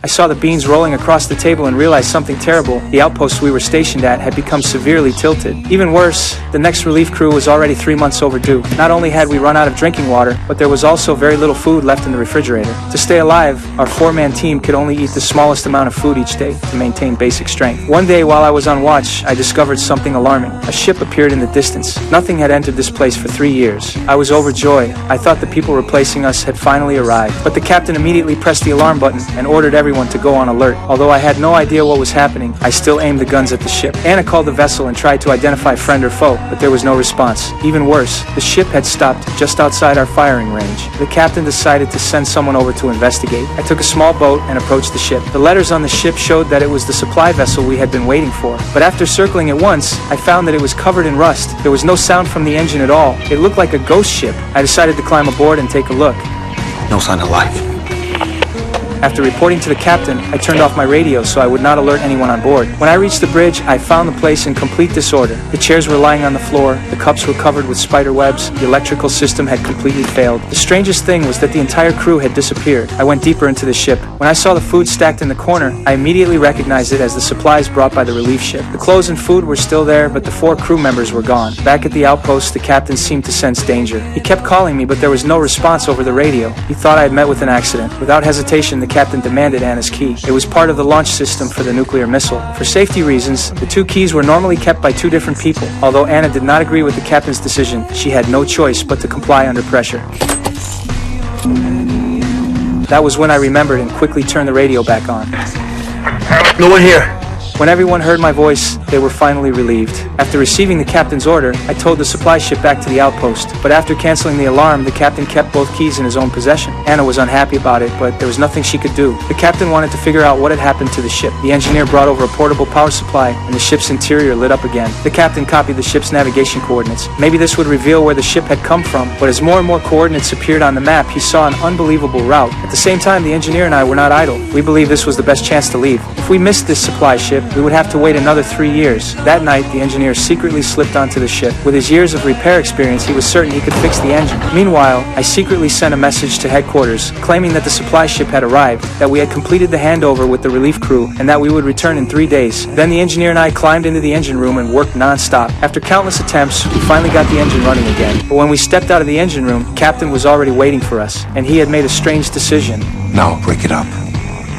I saw the beans rolling across the table and realized something terrible. The outpost we were stationed at had become severely tilted. Even worse, the next relief crew was already 3 months overdue. Not only had we run out of drinking water, but there was also very little food left in the refrigerator. To stay alive, our 4-man team could only eat the smallest amount of food each day to maintain basic strength. One day while I was on watch, I discovered something alarming. A ship appeared in the distance. Nothing had entered this place for 3 years. I was overjoyed. I thought the people replacing us had finally arrived. But the captain immediately pressed the alarm button and ordered everyone to go on alert. Although I had no idea what was happening, I still aimed the guns at the ship. Anna called the vessel and tried to identify friend or foe, but there was no response. Even worse, the ship had stopped just outside our firing range. The captain decided to send someone over to investigate. I took a small boat and approached the ship. The letters on the ship showed that it was the supply vessel we had been waiting for. But after circling it once, I found that it was covered in rust. There was no sound from the engine at all. It looked like a ghost ship. I decided to climb aboard and take a look. No sign of life. After reporting to the captain, I turned off my radio so I would not alert anyone on board. When I reached the bridge, I found the place in complete disorder. The chairs were lying on the floor, the cups were covered with spider webs, the electrical system had completely failed. The strangest thing was that the entire crew had disappeared. I went deeper into the ship. When I saw the food stacked in the corner, I immediately recognized it as the supplies brought by the relief ship. The clothes and food were still there, but the 4 crew members were gone. Back at the outpost, the captain seemed to sense danger. He kept calling me, but there was no response over the radio. He thought I had met with an accident. Without hesitation, the captain demanded Anna's key. It was part of the launch system for the nuclear missile. For safety reasons, the 2 keys were normally kept by 2 different people. Although Anna did not agree with the captain's decision, she had no choice but to comply under pressure. That was when I remembered and quickly turned the radio back on. No one here. When everyone heard my voice, they were finally relieved. After receiving the captain's order, I towed the supply ship back to the outpost. But after canceling the alarm, the captain kept both keys in his own possession. Anna was unhappy about it, but there was nothing she could do. The captain wanted to figure out what had happened to the ship. The engineer brought over a portable power supply, and the ship's interior lit up again. The captain copied the ship's navigation coordinates. Maybe this would reveal where the ship had come from, but as more and more coordinates appeared on the map, he saw an unbelievable route. At the same time, the engineer and I were not idle. We believed this was the best chance to leave. If we missed this supply ship, we would have to wait another 3 years. That night, the engineer secretly slipped onto the ship. With his years of repair experience, he was certain he could fix the engine. Meanwhile, I secretly sent a message to headquarters, claiming that the supply ship had arrived, that we had completed the handover with the relief crew, and that we would return in 3 days. Then the engineer and I climbed into the engine room and worked non-stop. After countless attempts, we finally got the engine running again. But when we stepped out of the engine room, the captain was already waiting for us, and he had made a strange decision. Now break it up.